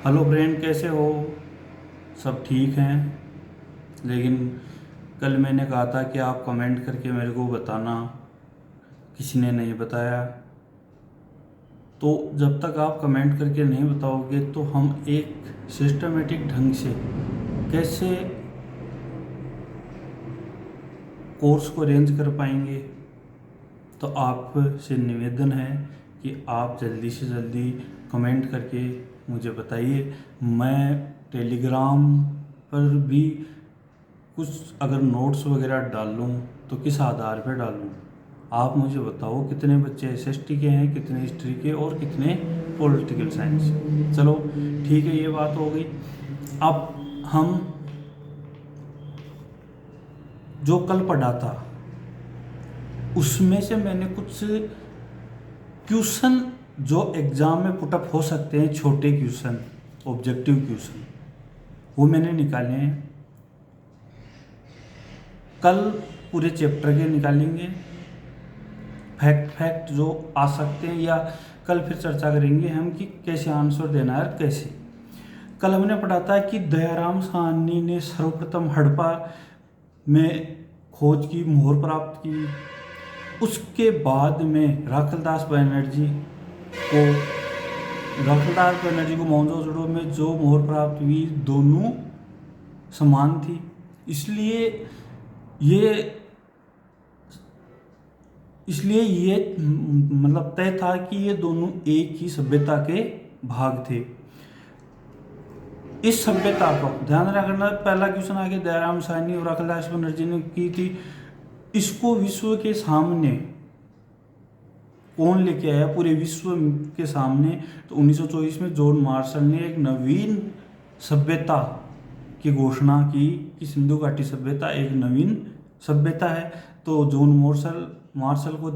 Hello friend, कैसे हो? सब ठीक हैं। लेकिन कल मैंने कहा था कि आप कमेंट करके मेरे को बताना, किसी ने नहीं बताया। तो जब तक आप कमेंट करके नहीं बताओगे तो हम एक सिस्टमेटिक ढंग से कैसे कोर्स को अरेंज कर पाएंगे। तो आपसे निवेदन है कि आप जल्दी से जल्दी कमेंट करके मुझे बताइए। मैं टेलीग्राम पर भी कुछ अगर नोट्स वगैरह डालूं तो किस आधार पर डालूं? आप मुझे बताओ, कितने बच्चे एसएसटी के हैं, कितने हिस्ट्री के और कितने पॉलिटिकल साइंस। चलो ठीक है, ये बात हो गई। अब हम जो कल पढ़ा था उसमें से मैंने कुछ क्वेश्चन जो एग्जाम में पुटअप हो सकते हैं, छोटे क्वेश्चन, ऑब्जेक्टिव क्वेश्चन, वो मैंने निकाले हैं। कल पूरे चैप्टर के निकालेंगे, फैक्ट जो आ सकते हैं, या कल फिर चर्चा करेंगे हम कि कैसे आंसर देना है। कैसे कल हमने पढ़ा था कि दयाराम साहनी ने सर्वप्रथम हड़प्पा में खोज की, मोहर प्राप्त की। उसके बाद में राखलदास बनर्जी को मोहनजोदड़ो में जो मोहर प्राप्त हुई, दोनों समान थी। इसलिए ये मतलब तय था कि ये दोनों एक ही सभ्यता के भाग थे। इस सभ्यता को ध्यान रखना। पहला क्वेश्चन आगे दयाराम साहनी और राखलदास बनर्जी ने की थी। इसको विश्व के सामने कौन लेके आया, पूरे विश्व के सामने? तो 1924 में जॉन मार्शल ने एक नवीन सभ्यता की घोषणा की कि सिंधु घाटी सभ्यता एक नवीन सभ्यता है। तो जॉन मार्शल को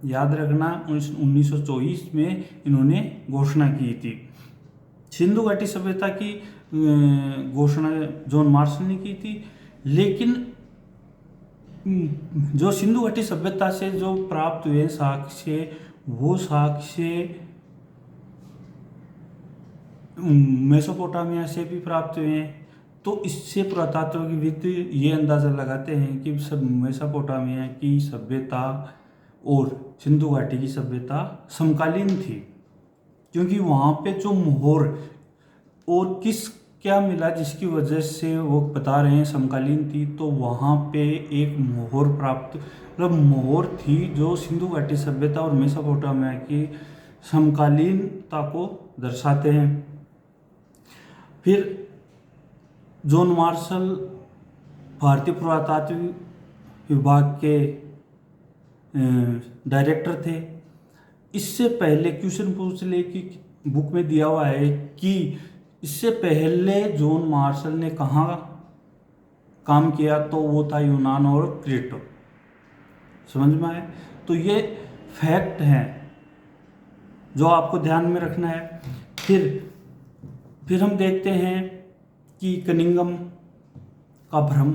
याद रखना, 1924 में इन्होंने घोषणा की थी। सिंधु घाटी सभ्यता की घोषणा जॉन मार्शल ने की थी। लेकिन जो सिंधु घाटी सभ्यता से जो प्राप्त हुए साक्ष्य, वो साक्ष्य मेसोपोटामिया से भी प्राप्त हुए हैं। तो इससे पुरातात्विकविद ये अंदाज़ा लगाते हैं कि सब मेसोपोटामिया की सभ्यता और सिंधु घाटी की सभ्यता समकालीन थी, क्योंकि वहाँ पे जो मोहर और क्या मिला जिसकी वजह से वो बता रहे हैं समकालीन थी। तो वहाँ पे एक मोहर प्राप्त, मतलब मोहर थी जो सिंधु घाटी सभ्यता और मेसोपोटामिया की समकालीनता को दर्शाते हैं। फिर जॉन मार्शल भारतीय पुरातात्विक विभाग के डायरेक्टर थे। इससे पहले क्वेश्चन पूछ ले कि बुक में दिया हुआ है कि इससे पहले जॉन मार्शल ने कहाँ काम किया, तो वो था यूनान और क्रेटो। समझ में आए? तो ये फैक्ट हैं जो आपको ध्यान में रखना है। फिर हम देखते हैं कि कनिंघम का भ्रम।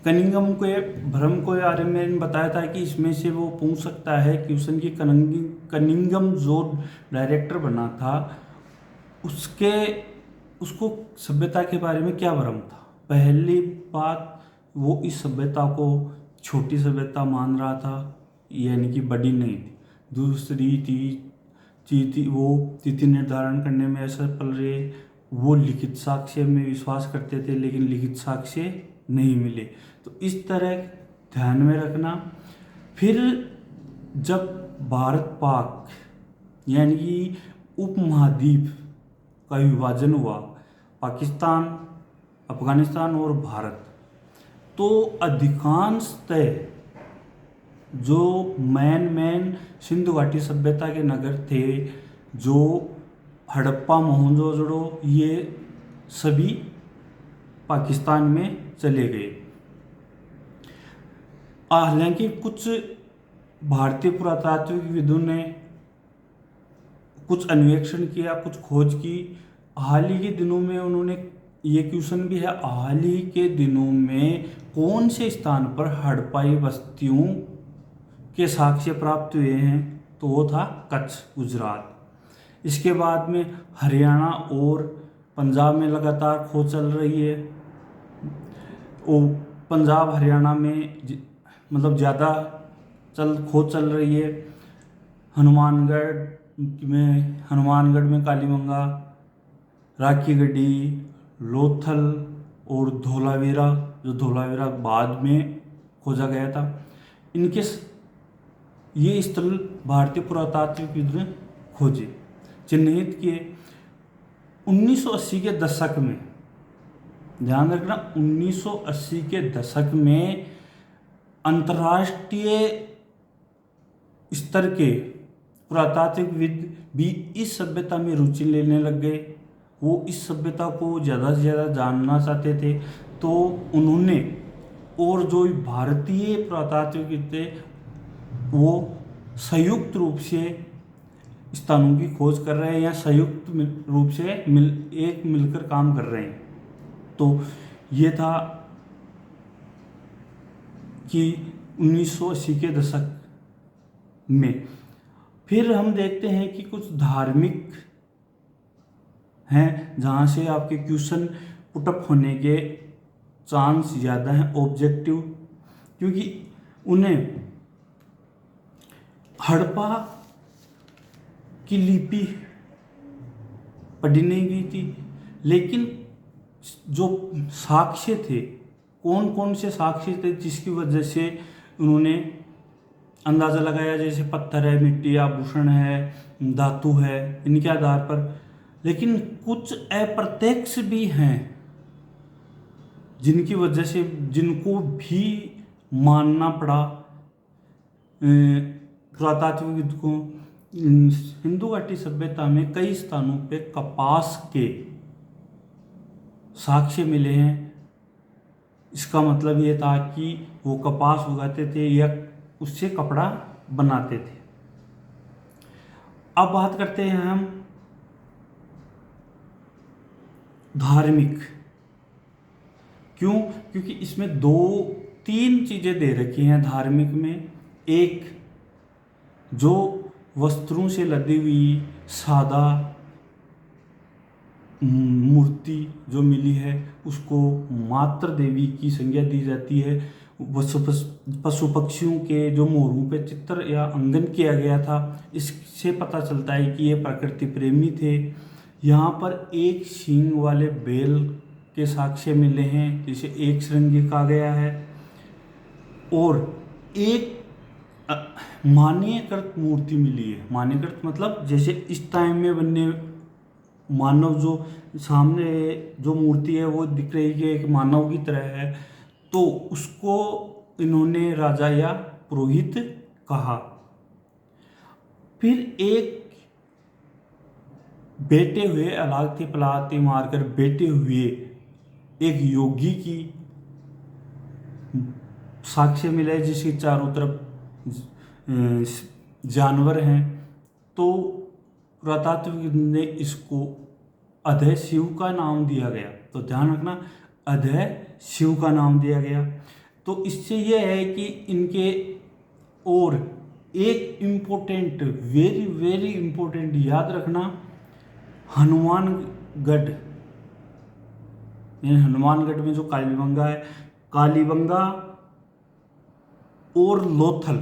कनिंघम के भ्रम को बारे में बताया था कि इसमें से वो पूछ सकता है क्वेश्चन की कनिंघम जो डायरेक्टर बना था उसको सभ्यता के बारे में क्या भ्रम था। पहली बात, वो इस सभ्यता को छोटी सभ्यता मान रहा था, यानी कि बड़ी नहीं थी। दूसरी थी वो तिथि निर्धारण करने में असफल रहे। वो लिखित साक्ष्य में विश्वास करते थे, लेकिन लिखित साक्ष्य नहीं मिले। तो इस तरह ध्यान में रखना। फिर जब भारत पाक यानी कि उपमहाद्वीप का विभाजन हुआ, पाकिस्तान, अफगानिस्तान और भारत, तो अधिकांशतः जो मेन सिंधु घाटी सभ्यता के नगर थे, जो हड़प्पा, मोहनजोदड़ो, ये सभी पाकिस्तान में चले गए। हालांकि कुछ भारतीय पुरातात्विकविदों ने कुछ अन्वेषण किया, कुछ खोज की। हाल ही के दिनों में उन्होंने, ये क्वेश्चन भी है, हाल ही के दिनों में कौन से स्थान पर हड़प्पाई बस्तियों के साक्ष्य प्राप्त हुए हैं? तो वो था कच्छ, गुजरात। इसके बाद में हरियाणा और पंजाब में लगातार खोज चल रही है। वो पंजाब हरियाणा में मतलब ज़्यादा खोज चल रही है। हनुमानगढ़ में कालीबंगा, राखी गढ़ी, लोथल और धोलावीरा, जो धोलावीरा बाद में खोजा गया था। इनके ये स्थल भारतीय पुरातात्विक ने खोजे, चिन्हित किए। 1980 के दशक में, ध्यान रखना, 1980 के दशक में अंतर्राष्ट्रीय स्तर के पुरातात्विकविद भी इस सभ्यता में रुचि लेने लग गए। वो इस सभ्यता को ज़्यादा से ज़्यादा जानना चाहते थे, तो उन्होंने, और जो भारतीय पुरातात्विक थे वो संयुक्त रूप से स्थानों की खोज कर रहे हैं या संयुक्त रूप से मिलकर काम कर रहे हैं। तो ये था कि 1980 के दशक में। फिर हम देखते हैं कि कुछ धार्मिक हैं जहाँ से आपके क्वेश्चन पुटअप होने के चांस ज़्यादा हैं, ऑब्जेक्टिव, क्योंकि उन्हें हड़प्पा की लिपि पढ़ी नहीं गई थी, लेकिन जो साक्ष्य थे, कौन कौन से साक्ष्य थे जिसकी वजह से उन्होंने अंदाज़ा लगाया, जैसे पत्थर है, मिट्टी, आभूषण है, धातु है, इनके आधार पर। लेकिन कुछ अप्रत्यक्ष भी हैं जिनकी वजह से, जिनको भी मानना पड़ा पुरातात्विक को। सिंधु घाटी सभ्यता में कई स्थानों पे कपास के साक्ष्य मिले हैं। इसका मतलब ये था कि वो कपास उगाते थे या उससे कपड़ा बनाते थे। अब बात करते हैं हम धार्मिक। क्यों? क्योंकि इसमें 2-3 चीज़ें दे रखी हैं धार्मिक में। एक, जो वस्त्रों से लदी हुई सादा मूर्ति जो मिली है उसको मातृ देवी की संज्ञा दी जाती है। पशु पक्षियों के जो मोरों पे चित्र या अंकन किया गया था, इससे पता चलता है कि ये प्रकृति प्रेमी थे। यहाँ पर एक सींग वाले बैल के साक्ष्य मिले हैं, जिसे एक श्रृंगी कहा गया है। और एक मानवीकृत मूर्ति मिली है। मानवीकृत मतलब जैसे इस टाइम में बनने मानव, जो सामने जो मूर्ति है वो दिख रही है एक मानव की तरह है, तो उसको इन्होंने राजा या पुरोहित कहा। फिर एक बैठे हुए, अलागते पलाते मारकर बैठे हुए एक योगी की साक्ष्य मिला है, जिसके चारों तरफ जानवर हैं। तो पुरातात्विक ने इसको अधय शिव का नाम दिया गया। तो ध्यान रखना, अधय शिव का नाम दिया गया। तो इससे यह है कि इनके, और एक इम्पोर्टेंट, वेरी वेरी इम्पोर्टेंट याद रखना, हनुमानगढ़ में जो कालीबंगा है, कालीबंगा और लोथल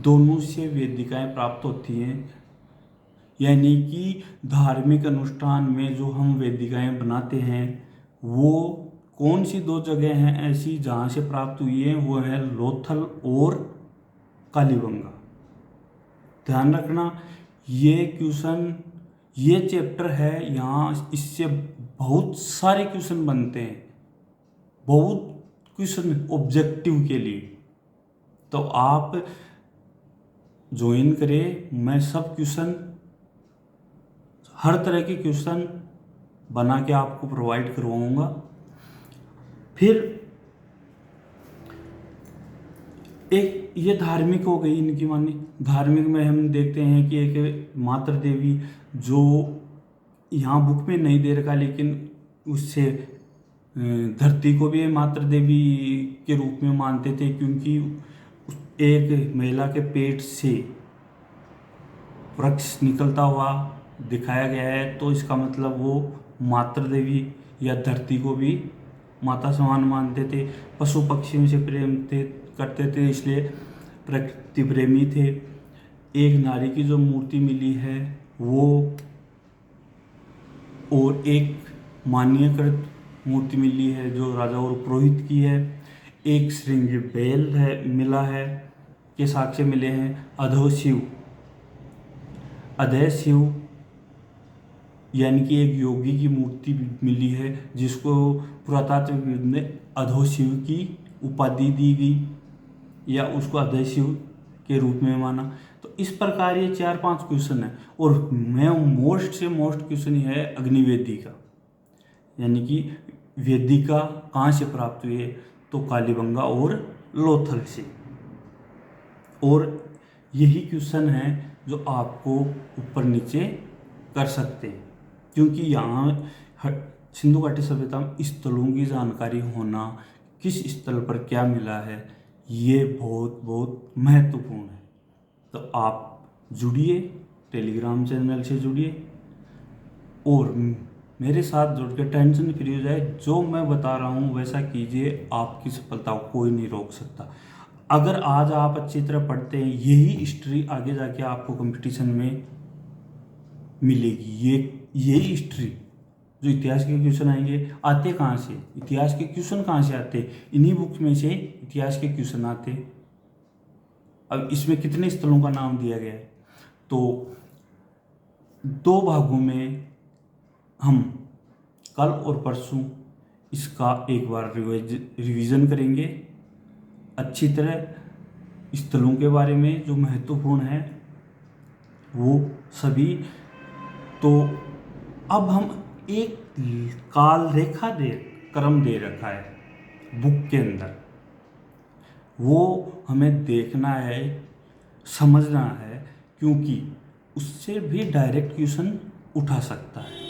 दोनों से वेदिकाएं प्राप्त होती हैं। यानी कि धार्मिक अनुष्ठान में जो हम वेदिकाएं बनाते हैं, वो कौन सी 2 जगह हैं ऐसी जहाँ से प्राप्त हुई है? वो है लोथल और कालीबंगा। ध्यान रखना, ये क्वेश्चन, ये चैप्टर है, यहाँ इससे बहुत सारे क्वेश्चन बनते हैं, बहुत क्वेश्चन ऑब्जेक्टिव के लिए। तो आप ज्वाइन करें, मैं सब क्वेश्चन, हर तरह के क्वेश्चन बना के आपको प्रोवाइड करवाऊंगा। फिर एक ये धार्मिक हो गई इनकी मानी। धार्मिक में हम देखते हैं कि एक मातृ देवी, जो यहाँ बुक में नहीं दे रखा, लेकिन उससे धरती को भी मातृ देवी के रूप में मानते थे, क्योंकि एक महिला के पेट से वृक्ष निकलता हुआ दिखाया गया है, तो इसका मतलब वो मातृ देवी या धरती को भी माता समान मानते थे। पशु पक्षियों से प्रेम करते थे, इसलिए प्रकृति प्रेमी थे। एक नारी की जो मूर्ति मिली है वो, और एक मान्यकृत मूर्ति मिली है जो राजा और पुरोहित की है। एक श्रृंग बेल है मिला है के साक्ष्य मिले हैं। अधय शिव यानी कि एक योगी की मूर्ति मिली है, जिसको पुरातात्विक में अधो शिव की उपाधि दी गई या उसको अधय शिव के रूप में माना। तो इस प्रकार ये 4-5 क्वेश्चन है। और मैं मोस्ट से मोस्ट क्वेश्चन है अग्निवेदिका, यानी कि वेदिका कहाँ से प्राप्त हुई है, तो कालीबंगा और लोथल से। और यही क्वेश्चन है जो आपको ऊपर नीचे कर सकते हैं, क्योंकि यहाँ सिंधु घाटी सभ्यता में स्थलों की जानकारी होना, किस स्थल पर क्या मिला है, ये बहुत बहुत महत्वपूर्ण है। तो आप जुड़िए, टेलीग्राम चैनल से जुड़िए और मेरे साथ जुड़ के टेंशन फ्री हो जाए। जो मैं बता रहा हूँ वैसा कीजिए, आपकी सफलता को कोई नहीं रोक सकता। अगर आज आप अच्छी तरह पढ़ते हैं, यही हिस्ट्री आगे जाके आपको कंपटीशन में मिलेगी। यही हिस्ट्री, जो इतिहास के क्वेश्चन आएंगे, आते कहाँ से, इतिहास के क्वेश्चन कहाँ से आते, इन्हीं बुक्स में से इतिहास के क्वेश्चन आते। अब इसमें कितने स्थलों का नाम दिया गया है, तो 2 भागों में हम कल और परसों इसका एक बार रिवीजन करेंगे अच्छी तरह। स्थलों के बारे में जो महत्वपूर्ण है वो सभी। तो अब हम एक काल रेखा क्रम दे रखा है बुक के अंदर, वो हमें देखना है, समझना है, क्योंकि उससे भी डायरेक्ट क्वेश्चन उठा सकता है।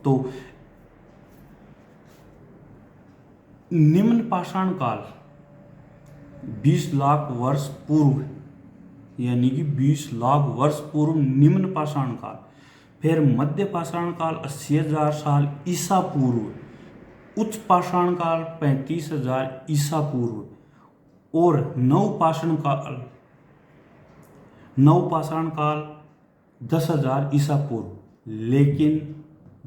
तो निम्न पाषाण काल 20 लाख वर्ष पूर्व, यानी कि 20 लाख वर्ष पूर्व निम्न पाषाण काल। फिर मध्य पाषाण काल 80,000 साल ईसा पूर्व। उच्च पाषाण काल 35,000 ईसा पूर्व। और नव पाषाण काल 10,000 ईसा पूर्व। लेकिन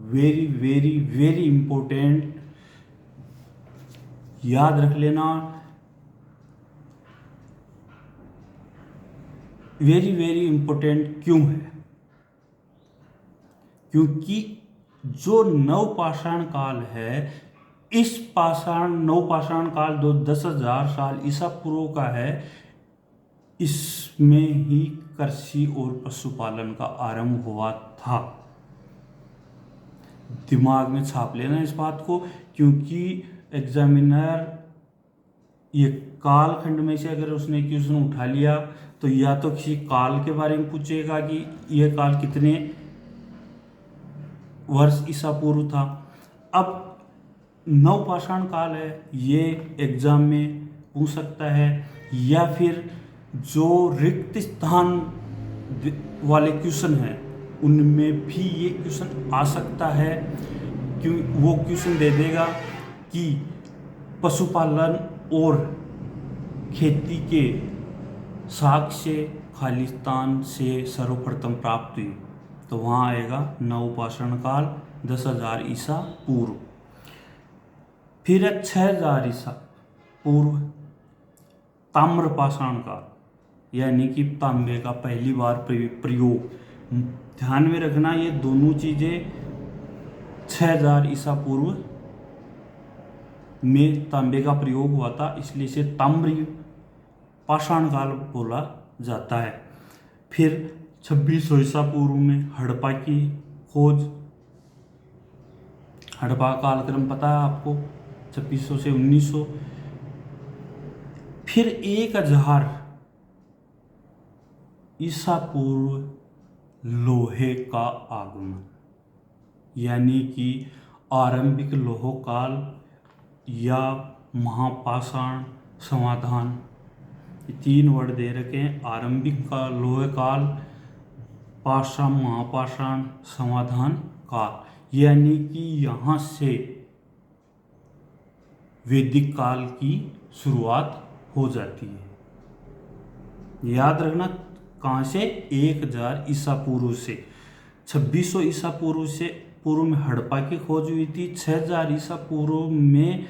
वेरी वेरी वेरी इंपॉर्टेंट, याद रख लेना, वेरी वेरी इंपॉर्टेंट क्यों है, क्योंकि जो नवपाषाण काल है, इस नवपाषाण काल 10,000 साल ईसा पूर्व का है। इसमें ही कृषि और पशुपालन का आरंभ हुआ था। दिमाग में छाप लेना इस बात को, क्योंकि एग्जामिनर ये कालखंड में से अगर उसने क्वेश्चन उठा लिया तो या तो किसी काल के बारे में पूछेगा कि यह काल कितने वर्ष ईसा पूर्व था। अब नवपाषाण काल है, ये एग्जाम में पूछ सकता है, या फिर जो रिक्त स्थान वाले क्वेश्चन हैं उनमें भी ये क्वेश्चन आ सकता है। क्यों वो क्वेश्चन दे देगा कि पशुपालन और खेती के साक्ष्य खालिस्तान से सर्वप्रथम प्राप्त हुई, तो वहाँ आएगा नवपाषाण काल 10,000 ईसा पूर्व। फिर 6,000 ईसा पूर्व ताम्रपाषाण काल, यानी कि तांबे का पहली बार प्रयोग। ध्यान में रखना ये दोनों चीज़ें 6,000 ईसा पूर्व में तांबे का प्रयोग हुआ था, इसलिए इसे ताम्र पाषाण काल बोला जाता है। फिर 2600 ईसा पूर्व में हड़प्पा की खोज। हड़प्पा कालक्रम पता है आपको, 2600 से 1900। फिर 1000 ईसा पूर्व लोहे का आगमन, यानी कि आरंभिक लोह काल या महापाषाण समाधान। 3 वर्ड दे रखे हैं। आरंभिक का लोह काल, पाषाण महापाषाण समाधान काल, यानी कि यहाँ से वैदिक काल की शुरुआत हो जाती है। याद रखना कहाँ से, 1000 ईसा पूर्व से। 2600 ईसा पूर्व में हड़प्पा की खोज हुई थी। 6000 ईसा पूर्व में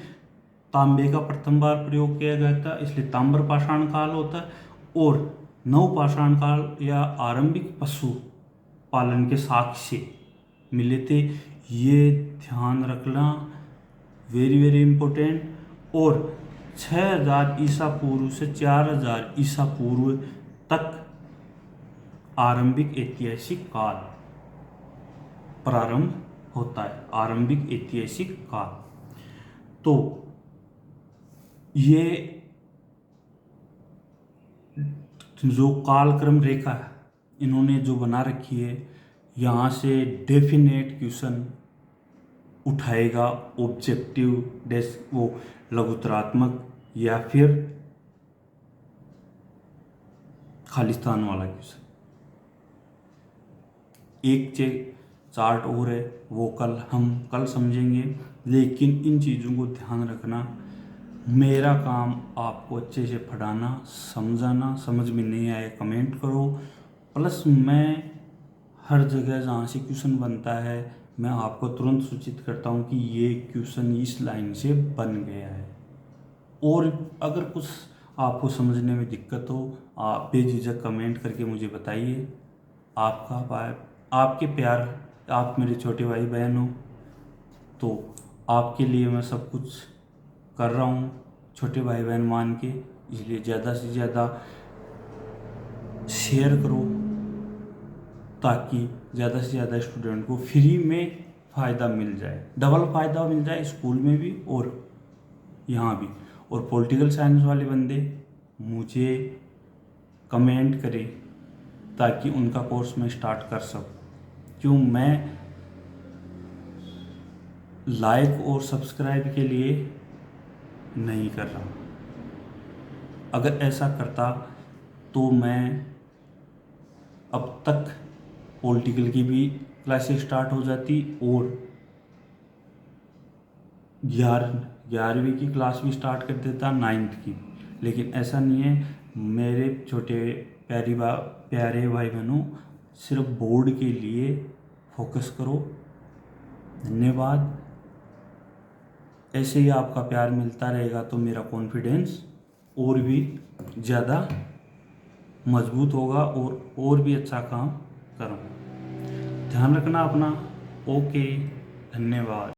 तांबे का प्रथम बार प्रयोग किया गया था, इसलिए ताम्र पाषाण काल होता है। और नवपाषाण काल या आरंभिक पशु पालन के साक्ष्य मिले थे, ये ध्यान रखना, वेरी वेरी इम्पोर्टेंट। और 6000 ईसा पूर्व से 4000 ईसा पूर्व तक आरंभिक ऐतिहासिक काल प्रारंभ होता है, आरंभिक ऐतिहासिक काल। तो ये जो कालक्रम रेखा है इन्होंने जो बना रखी है, यहाँ से डेफिनेट क्वेश्चन उठाएगा, ऑब्जेक्टिव वो लघुतरात्मक या फिर खालिस्तान वाला क्वेश्चन। एक चार्ट और है, वो हम कल समझेंगे, लेकिन इन चीज़ों को ध्यान रखना। मेरा काम आपको अच्छे से पढ़ाना, समझाना। समझ में नहीं आए कमेंट करो, प्लस मैं हर जगह जहाँ से क्वेश्चन बनता है मैं आपको तुरंत सूचित करता हूँ कि ये क्वेश्चन इस लाइन से बन गया है। और अगर कुछ आपको समझने में दिक्कत हो, आप बेझिझक कमेंट करके मुझे बताइए। आपके प्यार, आप मेरे छोटे भाई बहन हो, तो आपके लिए मैं सब कुछ कर रहा हूँ, छोटे भाई बहन मान के। इसलिए ज़्यादा से ज़्यादा शेयर करो, ताकि ज़्यादा से ज़्यादा स्टूडेंट को फ्री में फ़ायदा मिल जाए, डबल फ़ायदा मिल जाए, स्कूल में भी और यहाँ भी। और पॉलिटिकल साइंस वाले बंदे मुझे कमेंट करें ताकि उनका कोर्स मैं स्टार्ट कर सकूँ। क्यों मैं लाइक और सब्सक्राइब के लिए नहीं कर रहा हूँ। अगर ऐसा करता तो मैं अब तक पॉलिटिकल की भी क्लासेस स्टार्ट हो जाती और 11वीं की क्लास भी स्टार्ट कर देता, 9th की। लेकिन ऐसा नहीं है। मेरे छोटे प्यारे भाई बहनों, सिर्फ बोर्ड के लिए फोकस करो। धन्यवाद। ऐसे ही आपका प्यार मिलता रहेगा तो मेरा कॉन्फिडेंस और भी ज़्यादा मजबूत होगा और भी अच्छा काम करूँगा। ध्यान रखना अपना। ओके, धन्यवाद।